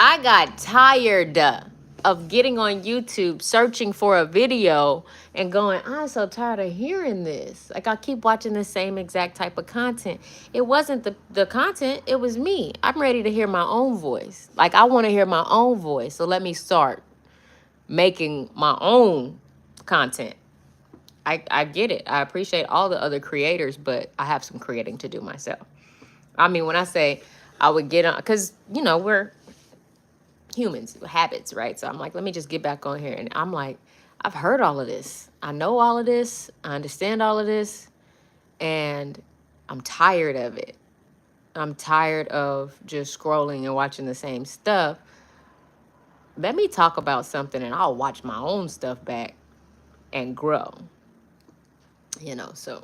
I got tired of getting on YouTube, searching for a video, and going, I'm so tired of hearing this. Like, I keep watching the same exact type of content. It wasn't the content, it was me. I'm ready to hear my own voice. Like, I want to hear my own voice. So let me start making my own content. I get it. I appreciate all the other creators, but I have some creating to do myself. I mean, when I say I would get on, because, we're humans, habits, right? So I'm like, let me just get back on here. And I'm like, I've heard all of this. I know all of this. I understand all of this. And I'm tired of it. I'm tired of just scrolling and watching the same stuff. Let me talk about something and I'll watch my own stuff back and grow, so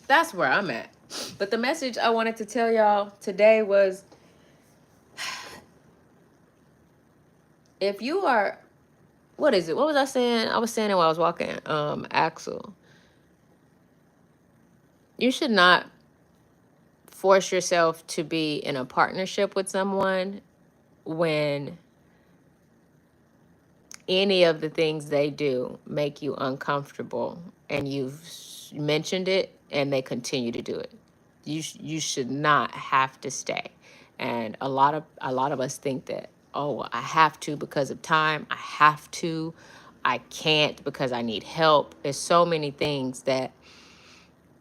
that's where I'm at. But the message I wanted to tell y'all today was, if you are, what is it? What was I saying? I was saying it while I was walking, Axel. You should not force yourself to be in a partnership with someone when any of the things they do make you uncomfortable and you've mentioned it and they continue to do it. You should not have to stay. And a lot of us think that, oh, I have to because of time. I have to. I can't because I need help. There's so many things that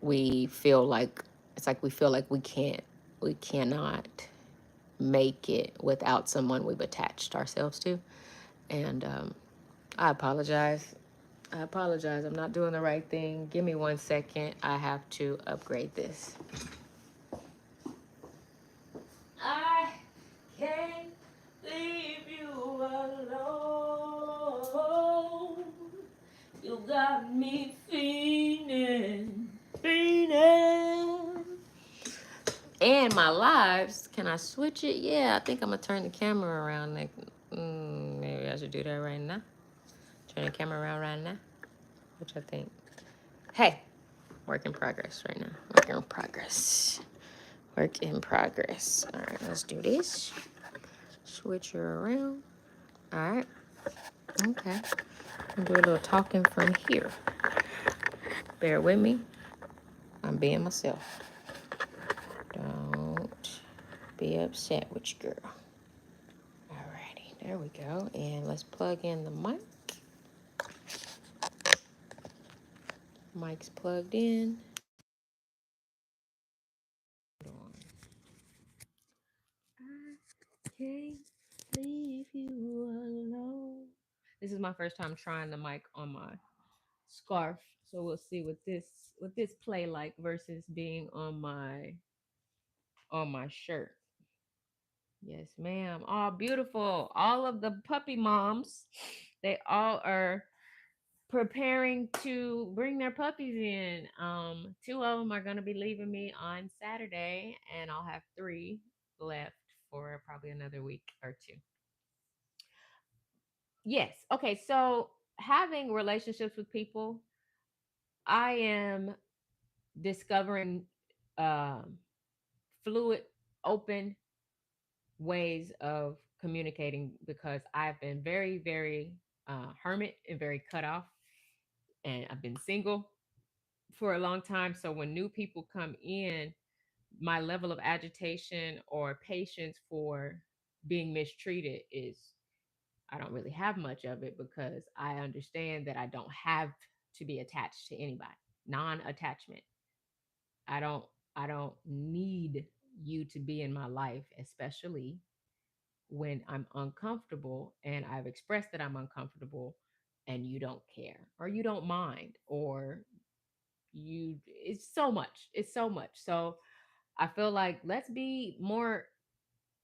we feel like, it's like we feel like we cannot make it without someone we've attached ourselves to. And I apologize. I apologize. I'm not doing the right thing. Give me 1 second. I have to upgrade this. I can't leave you alone. You got me fiending. And my lives, can I switch it? Yeah, I think I'm gonna turn the camera around. Like, maybe I should do that right now. Turn the camera around right now. Which I think. Hey, work in progress right now. Work in progress. Work in progress. All right, let's do this. Switch her around. All right. Okay. I'll do a little talking from here. Bear with me. I'm being myself. Don't be upset with your girl. Alrighty, there we go. And let's plug in the mic. Mic's plugged in. I can't leave you alone. This is my first time trying the mic on my scarf, so we'll see what this play like versus being on my shirt. Yes, ma'am. Oh, beautiful. All of the puppy moms, they all are preparing to bring their puppies in. Two of them are going to be leaving me on Saturday, and I'll have three left for probably another week or two. Yes. Okay. So having relationships with people, I am discovering um, fluid, open ways of communicating because I've been very, very hermit and very cut off, and I've been single for a long time. So when new people come in, my level of agitation or patience for being mistreated is, I don't really have much of it because I understand that I don't have to be attached to anybody. Non-attachment. I don't I don't need you to be in my life, especially when I'm uncomfortable and I've expressed that I'm uncomfortable and you don't care or you don't mind or it's so much. It's so much. So I feel like let's be more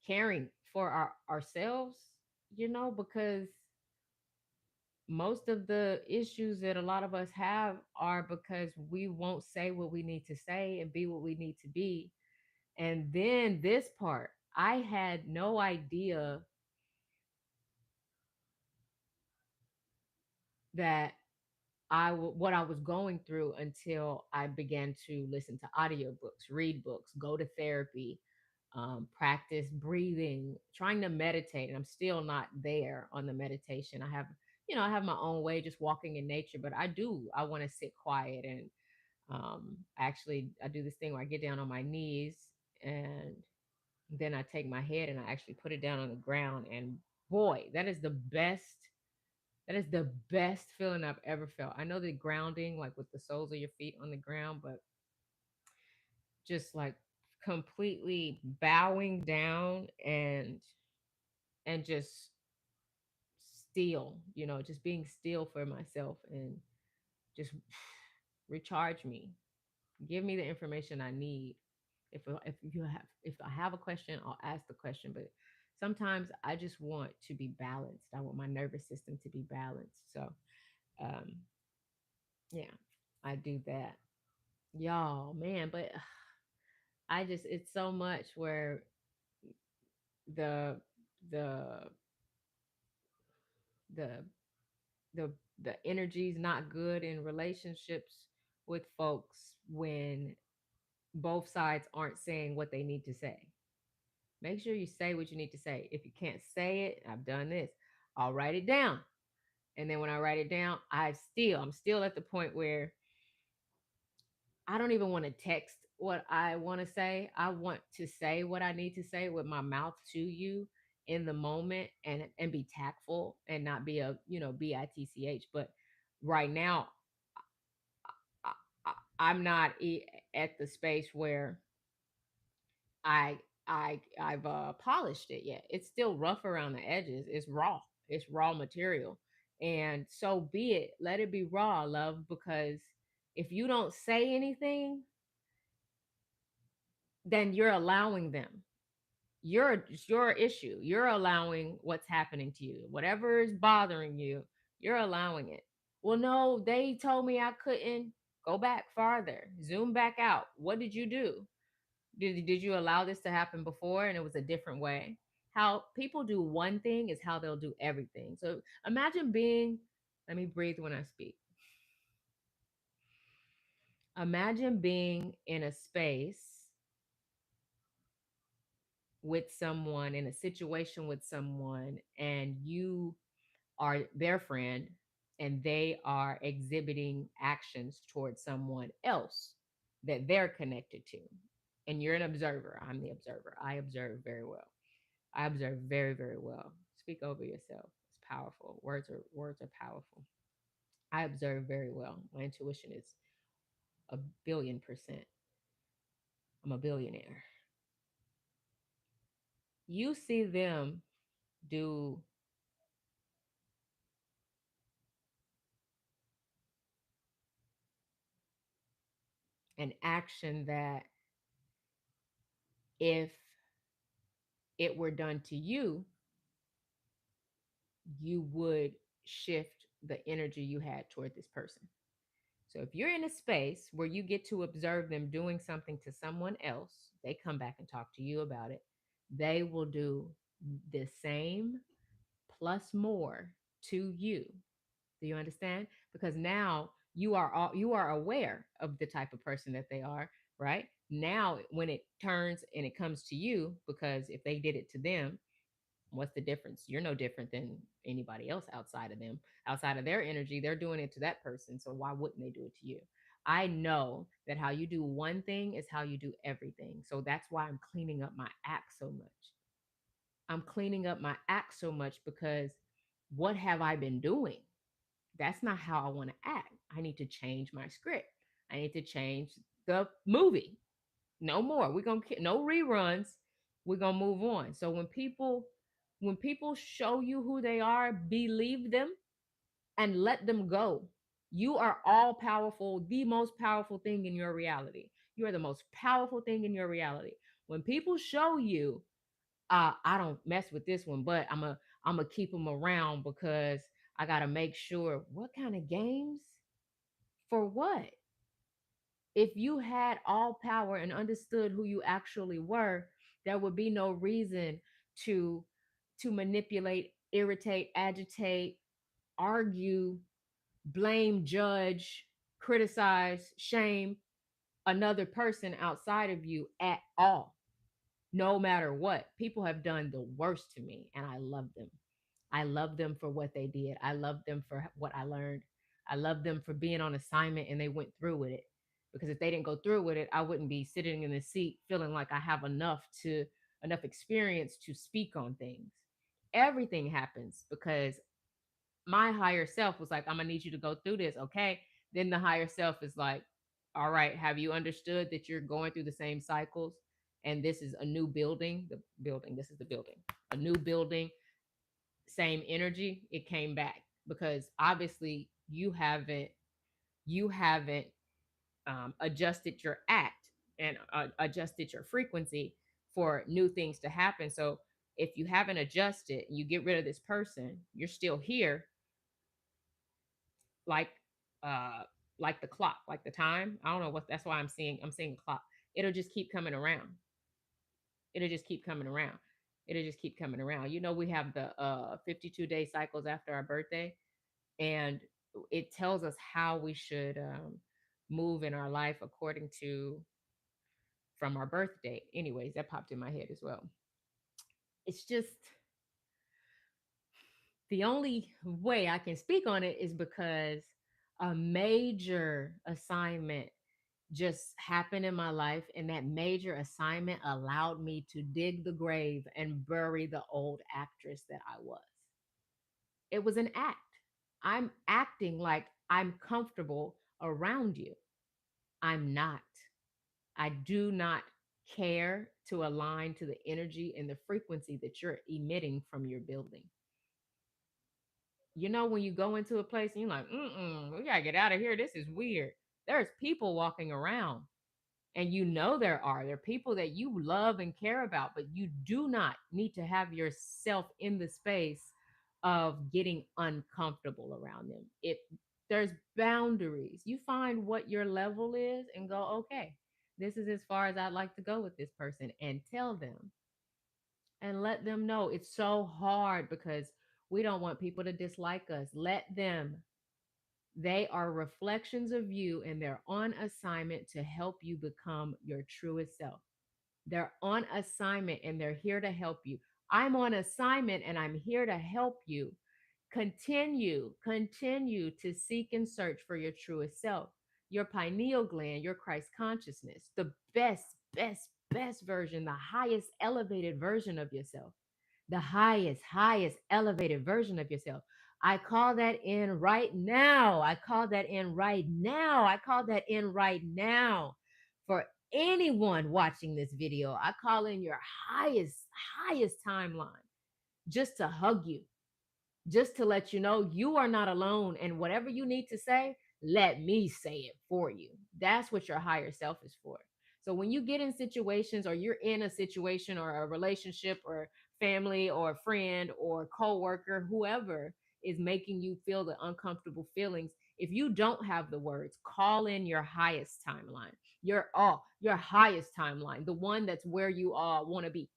caring for ourselves, because most of the issues that a lot of us have are because we won't say what we need to say and be what we need to be. And then this part, I had no idea that what I was going through until I began to listen to audiobooks, read books, go to therapy, practice breathing, trying to meditate. And I'm still not there on the meditation. I have, I have my own way just walking in nature, but I want to sit quiet. And actually, I do this thing where I get down on my knees and then I take my head and I actually put it down on the ground. And boy, that is the best feeling I've ever felt. I know the grounding, like with the soles of your feet on the ground, but just like completely bowing down and just still, just being still for myself and just recharge me. Give me the information I need. If I have a question, I'll ask the question. But sometimes I just want to be balanced. I want my nervous system to be balanced. So um, yeah, I do that, y'all. Man, but I just it's so much where the the the the the energy's not good in relationships with folks when both sides aren't saying what they need to say. Make sure you say what you need to say. If you can't say it, I've done this. I'll write it down. And then when I write it down, I'm still at the point where I don't even want to text what I want to say. I want to say what I need to say with my mouth to you in the moment and be tactful and not be a, bitch. But right now, I, I'm not at the space where I I've polished it yet. It's still rough around the edges. It's raw. It's raw material. And so be it. Let it be raw, love, because if you don't say anything, then you're allowing them. It's your issue. You're allowing what's happening to you. Whatever is bothering you, you're allowing it. Well, no, they told me I couldn't. Go back farther. Zoom back out. What did you do? Did you allow this to happen before and it was a different way? How people do one thing is how they'll do everything. So imagine being, let me breathe when I speak. Imagine being in a space with someone, in a situation with someone, and you are their friend and they are exhibiting actions towards someone else that they're connected to. And you're an observer. I'm the observer. I observe very well. I observe very, very well. Speak over yourself. It's powerful. Words are powerful. I observe very well. My intuition is a billion percent. I'm a billionaire. You see them do an action that if it were done to you, you would shift the energy you had toward this person. So if you're in a space where you get to observe them doing something to someone else, they come back and talk to you about it. They will do the same plus more to you. Do you understand? Because now you are aware of the type of person that they are, right? Now when it turns and it comes to you, because if they did it to them, what's the difference? You're no different than anybody else outside of them. Outside of their energy, they're doing it to that person. So why wouldn't they do it to you? I know that how you do one thing is how you do everything. So that's why I'm cleaning up my act so much. I'm cleaning up my act so much because what have I been doing? That's not how I want to act. I need to change my script. I need to change the movie. No more. We're going to no reruns. We're going to move on. So when people show you who they are, believe them and let them go. You are all powerful, the most powerful thing in your reality. You are the most powerful thing in your reality. When people show you, I don't mess with this one, but I'm gonna keep them around because I gotta make sure. What kind of games? For what? If you had all power and understood who you actually were, there would be no reason to manipulate, irritate, agitate, argue, blame, judge, criticize, shame another person outside of you at all. no matter what. People have done the worst to me, and I love them. I love them for what they did. I love them for what I learned. I love them for being on assignment and they went through with it. Because if they didn't go through with it, I wouldn't be sitting in the seat feeling like I have enough experience to speak on things. Everything happens because my higher self was like, I'm gonna need you to go through this, okay? Then the higher self is like, all right, have you understood that you're going through the same cycles? And this is a new building. The building, this is the building, a new building, same energy. It came back because obviously you haven't adjusted your act and adjusted your frequency for new things to happen. So if you haven't adjusted, you get rid of this person, you're still here, like uh like the clock, like the time. I don't know what, that's why I'm seeing a clock. It'll just keep coming around. It'll just keep coming around. It'll just keep coming around. We have the 52-day cycles after our birthday, and it tells us how we should move in our life according to from our birth date. Anyways, that popped in my head as well. It's just the only way I can speak on it is because a major assignment just happened in my life, and that major assignment allowed me to dig the grave and bury the old actress that I was. It was an act. I'm acting like I'm comfortable around you. I'm not. I do not care to align to the energy and the frequency that you're emitting from your building. When you go into a place and you're like, we gotta get out of here. This is weird. There's people walking around, and there are people that you love and care about, but you do not need to have yourself in the space of getting uncomfortable around them. If there's boundaries, you find what your level is and go, okay, this is as far as I'd like to go with this person, and tell them and let them know. It's so hard because we don't want people to dislike us. Let them. They are reflections of you, and they're on assignment to help you become your truest self. They're on assignment and they're here to help you. I'm on assignment and I'm here to help you. Continue to seek and search for your truest self, your pineal gland, your Christ consciousness, the best version, the highest elevated version of yourself, the highest elevated version of yourself. I call that in right now. I call that in right now. I call that in right now. For anyone watching this video, I call in your highest timeline just to hug you, just to let you know you are not alone. And whatever you need to say, let me say it for you. That's what your higher self is for. So when you get in situations, or you're in a situation or a relationship or family or friend or coworker, whoever is making you feel the uncomfortable feelings, if you don't have the words, call in your highest timeline. Your highest timeline, the one that's where you all want to be.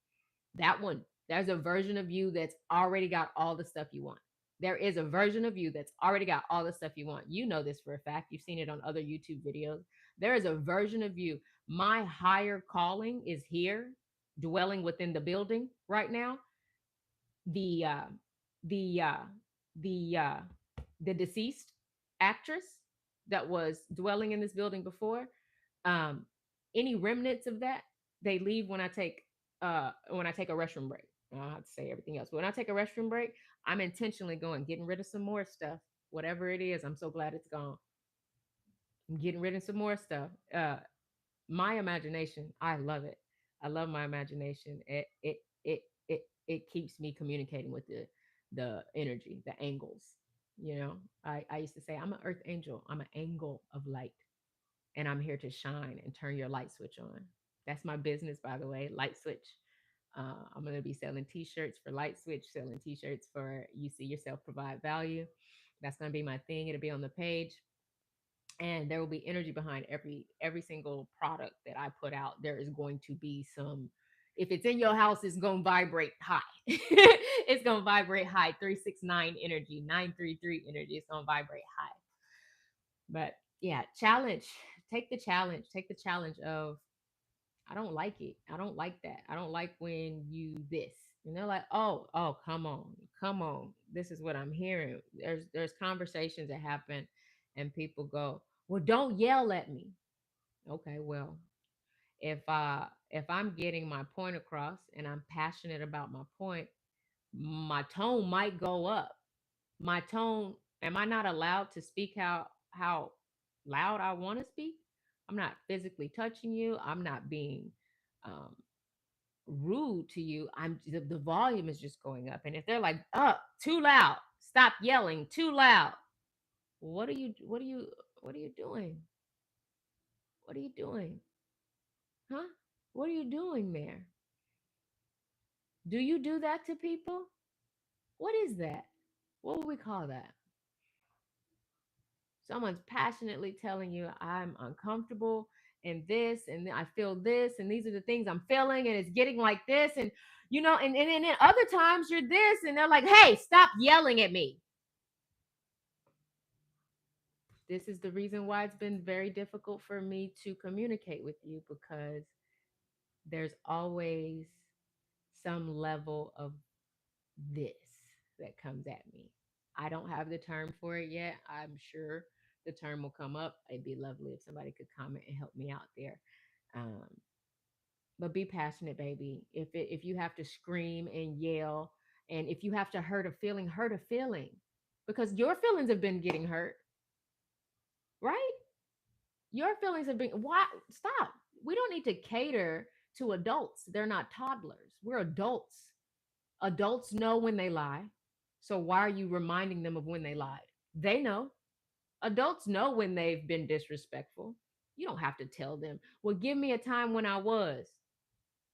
That one. There's a version of you that's already got all the stuff you want. There is a version of you that's already got all the stuff you want. You know this for a fact. You've seen it on other YouTube videos. There is a version of you. My higher calling is here, dwelling within the building right now. The uh the uh the uh the deceased actress that was dwelling in this building before, um any remnants of that, they leave when I take a restroom break. I don't have to say everything else, but when I take a restroom break, I'm intentionally going, getting rid of some more stuff. Whatever it is, I'm so glad it's gone. I'm getting rid of some more stuff. My imagination, I love it. I love my imagination. It keeps me communicating with the energy, the angles. I used to say I'm an earth angel. I'm an angle of light, and I'm here to shine and turn your light switch on. That's my business, by the way, Light Switch. I'm going to be selling t-shirts for Light Switch, selling t-shirts for You See Yourself Provide Value. That's going to be my thing. It'll be on the page, and there will be energy behind every single product that I put out. There is going to be some. If it's in your house, it's going to vibrate high. It's going to vibrate high. 369 energy, 933 energy. It's going to vibrate high. But yeah, challenge. Take the challenge. Take the challenge of I don't like it. I don't like that. I don't like when you this. And they're like, oh, come on, come on. This is what I'm hearing. There's conversations that happen, and people go, well, don't yell at me. Okay, well, if I'm getting my point across and I'm passionate about my point, my tone might go up. My tone, am I not allowed to speak how loud I want to speak? I'm not physically touching you. I'm not being um rude to you. The volume is just going up. And if they're like, up, too loud, stop yelling, too loud. What are you doing? What are you doing? Huh? What are you doing there? Do you do that to people? What is that? What would we call that? Someone's passionately telling you, I'm uncomfortable and this, and I feel this, and these are the things I'm feeling, and it's getting like this. And, and then other times you're this, and they're like, hey, stop yelling at me. This is the reason why it's been very difficult for me to communicate with you, because there's always some level of this that comes at me. I don't have the term for it yet. I'm sure the term will come up. It'd be lovely if somebody could comment and help me out there. Um, but be passionate, baby. If you have to scream and yell, and if you have to hurt a feeling, because your feelings have been getting hurt, right? Your feelings have been why stop. We don't need to cater to adults. They're not toddlers. We're adults. Adults know when they lie. So why are you reminding them of when they lied? They know. Adults know when they've been disrespectful. You don't have to tell them, well, give me a time when I was.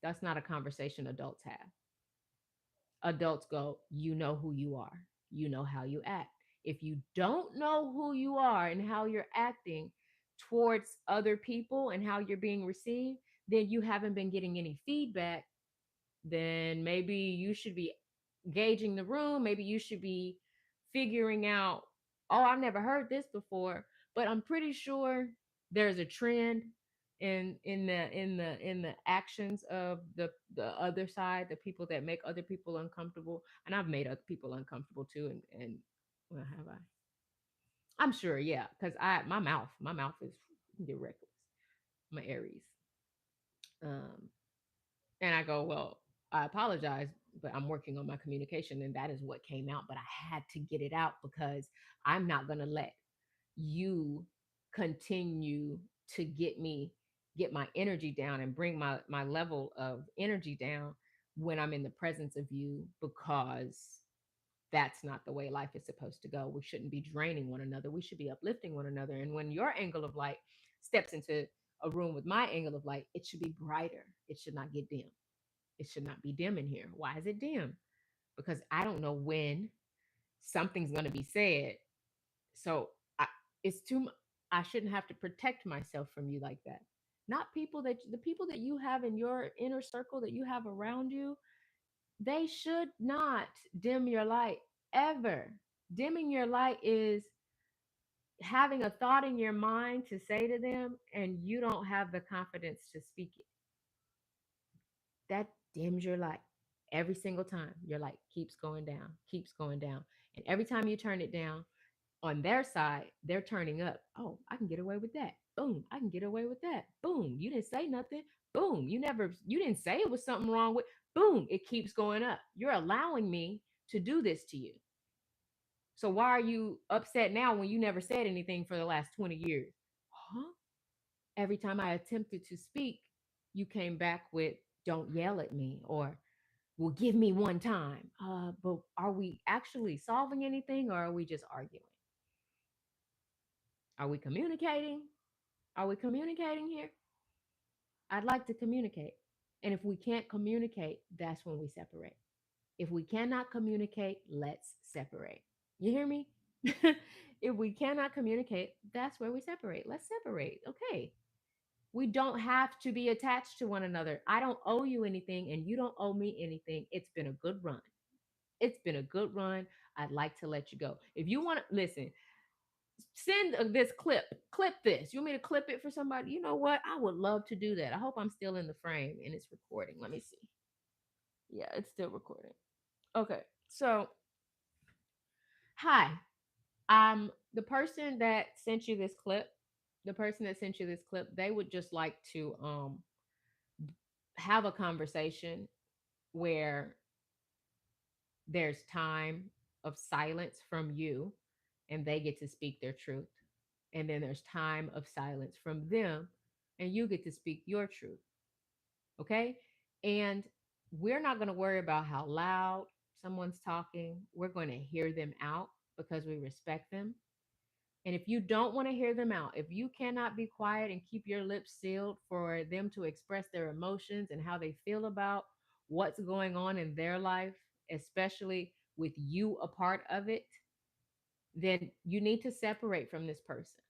That's not a conversation adults have. Adults go, you know who you are, you know how you act. If you don't know who you are and how you're acting towards other people and how you're being received, then you haven't been getting any feedback. Then maybe you should be gauging the room. Maybe you should be figuring out, oh, I've never heard this before, but I'm pretty sure there's a trend in the actions of the other side, the people that make other people uncomfortable. And I've made other people uncomfortable too. And well, have I? I'm sure, yeah, because my mouth is get reckless. I'm an Aries. Um, And I go, well, I apologize, but I'm working on my communication. And that is what came out. But I had to get it out because I'm not going to let you continue to get my energy down and bring my level of energy down when I'm in the presence of you, because that's not the way life is supposed to go. We shouldn't be draining one another. We should be uplifting one another. And when your angle of light steps into a room with my angle of light, it should be brighter. It should not get dim. It should not be dim in here. Why is it dim? Because I don't know when something's going to be said. So I, it's too I shouldn't have to protect myself from you like that. Not the people that you have in your inner circle that you have around you, they should not dim your light ever. Dimming your light is having a thought in your mind to say to them and you don't have the confidence to speak it. That dims your light. Every single time your light keeps going down, keeps going down. And every time you turn it down, on their side, they're turning up. Oh, I can get away with that. Boom, I can get away with that. Boom, you didn't say nothing. Boom, you didn't say it was something wrong with. Boom, it keeps going up. You're allowing me to do this to you. So why are you upset now when you never said anything for the last 20 years? Huh? Every time I attempted to speak, you came back with, don't yell at me, or, well, give me one time. But are we actually solving anything, or are we just arguing? Are we communicating? Are we communicating here? I'd like to communicate. And if we can't communicate, that's when we separate. If we cannot communicate, let's separate. You hear me? If we cannot communicate, that's where we separate. Let's separate. Okay. We don't have to be attached to one another. I don't owe you anything and you don't owe me anything. It's been a good run. It's been a good run. I'd like to let you go. If you want to listen, Send this clip. Clip this. You want me to clip it for somebody? You know what? I would love to do that. I hope I'm still in the frame and it's recording. Let me see. Yeah, it's still recording. Okay. So, hi. The person that sent you this clip, the person that sent you this clip, they would just like to have a conversation where there's time of silence from you and they get to speak their truth. And then there's time of silence from them and you get to speak your truth. Okay. And we're not going to worry about how loud someone's talking. We're going to hear them out because we respect them. And if you don't want to hear them out, if you cannot be quiet and keep your lips sealed for them to express their emotions and how they feel about what's going on in their life, especially with you a part of it, then you need to separate from this person.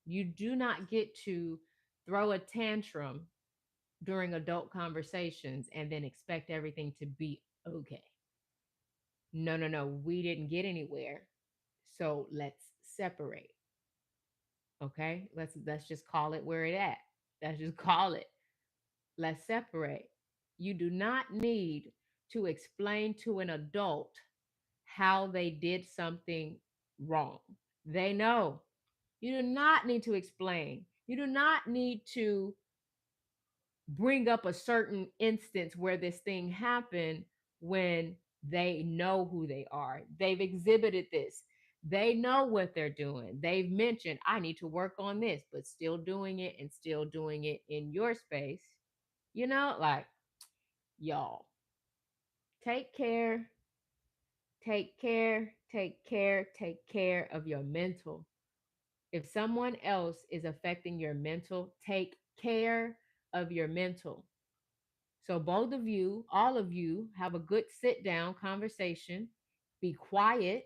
You do not get to throw a tantrum during adult conversations and then expect everything to be okay. No, no, no. We didn't get anywhere. So let's separate. Okay? Let's just call it where it at. Let's just call it. Let's separate. You do not need to explain to an adult how they did something wrong. They know. You do not need to explain. You do not need to bring up a certain instance where this thing happened when they know who they are. They've exhibited this. They know what they're doing. They've mentioned, I need to work on this, but still doing it and still doing it in your space. You know, like, y'all, take care, take care, take care, take care of your mental. If someone else is affecting your mental, take care of your mental. So both of you, all of you, have a good sit down conversation. Be quiet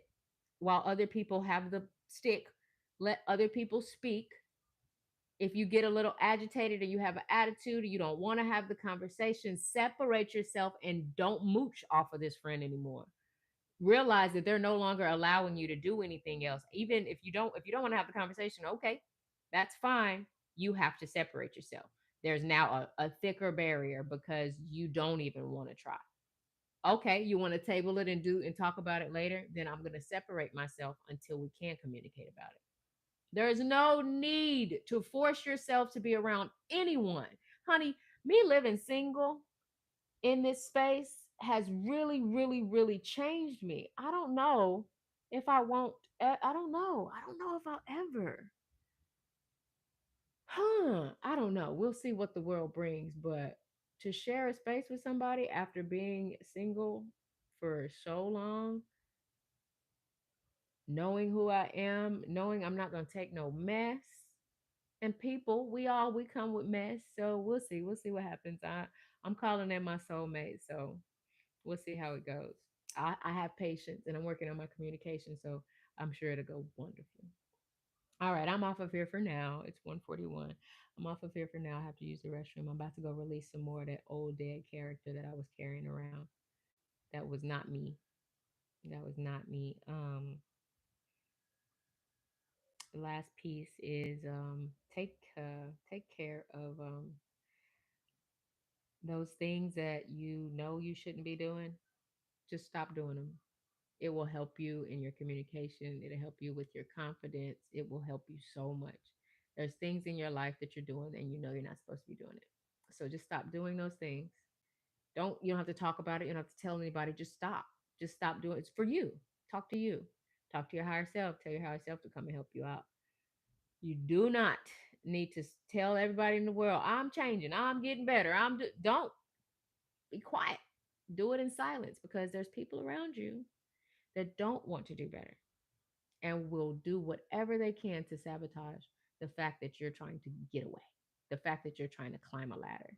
while other people have the stick. Let other people speak. If you get a little agitated or you have an attitude or you don't want to have the conversation, separate yourself and don't mooch off of this friend anymore. Realize that they're no longer allowing you to do anything else. Even if you don't want to have the conversation, okay, that's fine. You have to separate yourself. There's now a thicker barrier because you don't even want to try. Okay, you want to table it and do and talk about it later, then I'm going to separate myself until we can communicate about it. There is no need to force yourself to be around anyone. Honey, me living single in this space has really, really, really changed me. I don't know if I won't, I don't know. I don't know if I'll ever. I don't know. We'll see what the world brings, but to share a space with somebody after being single for so long, knowing who I am, knowing I'm not going to take no mess. And people, we come with mess, so we'll see. We'll see what happens. I'm calling in my soulmate, so we'll see how it goes. I have patience and I'm working on my communication, so I'm sure it'll go wonderfully. All right, I'm off of here for now. It's 1:41. I'm off of here for now. I have to use the restroom. I'm about to go release some more of that old dead character that I was carrying around. That was not me. That was not me. The last piece is take care of those things that you know you shouldn't be doing. Just stop doing them. It will help you in your communication. It'll help you with your confidence. It will help you so much. There's things in your life that you're doing and you know you're not supposed to be doing it. So just stop doing those things. You don't have to talk about it. You don't have to tell anybody. Just stop. Just stop doing it. It's for you. Talk to you. Talk to your higher self. Tell your higher self to come and help you out. You do not need to tell everybody in the world, I'm changing. I'm getting better. Don't be quiet. Do it in silence because there's people around you that don't want to do better and will do whatever they can to sabotage the fact that you're trying to get away, the fact that you're trying to climb a ladder.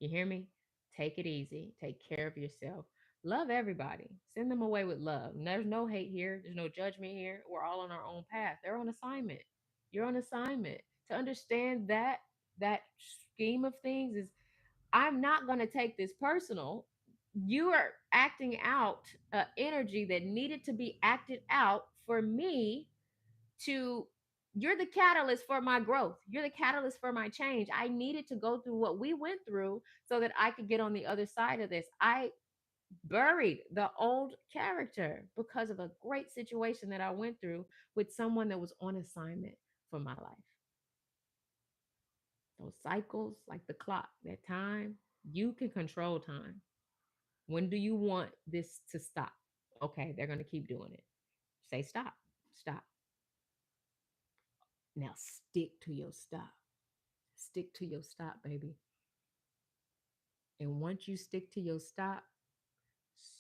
You hear me? Take it easy. Take care of yourself. Love everybody. Send them away with love. And there's no hate here. There's no judgment here. We're all on our own path. They're on assignment. You're on assignment. To understand that scheme of things is I'm not going to take this personal. You are acting out energy that needed to be acted out for me to you're the catalyst for my growth. You're the catalyst for my change. I needed to go through what we went through so that I could get on the other side of this. I buried the old character because of a great situation that I went through with someone that was on assignment for my life. Those cycles, like the clock, that time, you can control time. When do you want this to stop? Okay, they're going to keep doing it. Say stop, stop. Now stick to your stop. Stick to your stop, baby. And once you stick to your stop,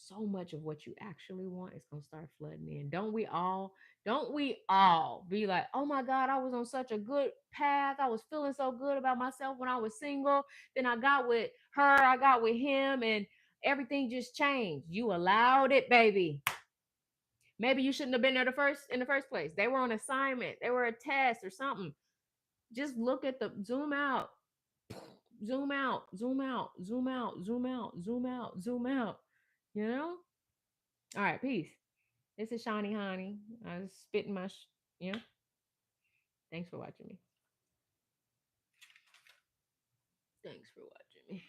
so much of what you actually want is gonna start flooding in. Don't we all be like, oh my God, I was on such a good path. I was feeling so good about myself when I was single. Then I got with her, I got with him, and everything just changed. You allowed it, baby. Maybe you shouldn't have been there in the first place. They were on assignment, they were a test or something. Just look at the zoom out, zoom out, zoom out, zoom out, zoom out, zoom out, zoom out. You know? All right, peace. This is Shawnee Honey. I was spitting my, you know. Thanks for watching me. Thanks for watching me.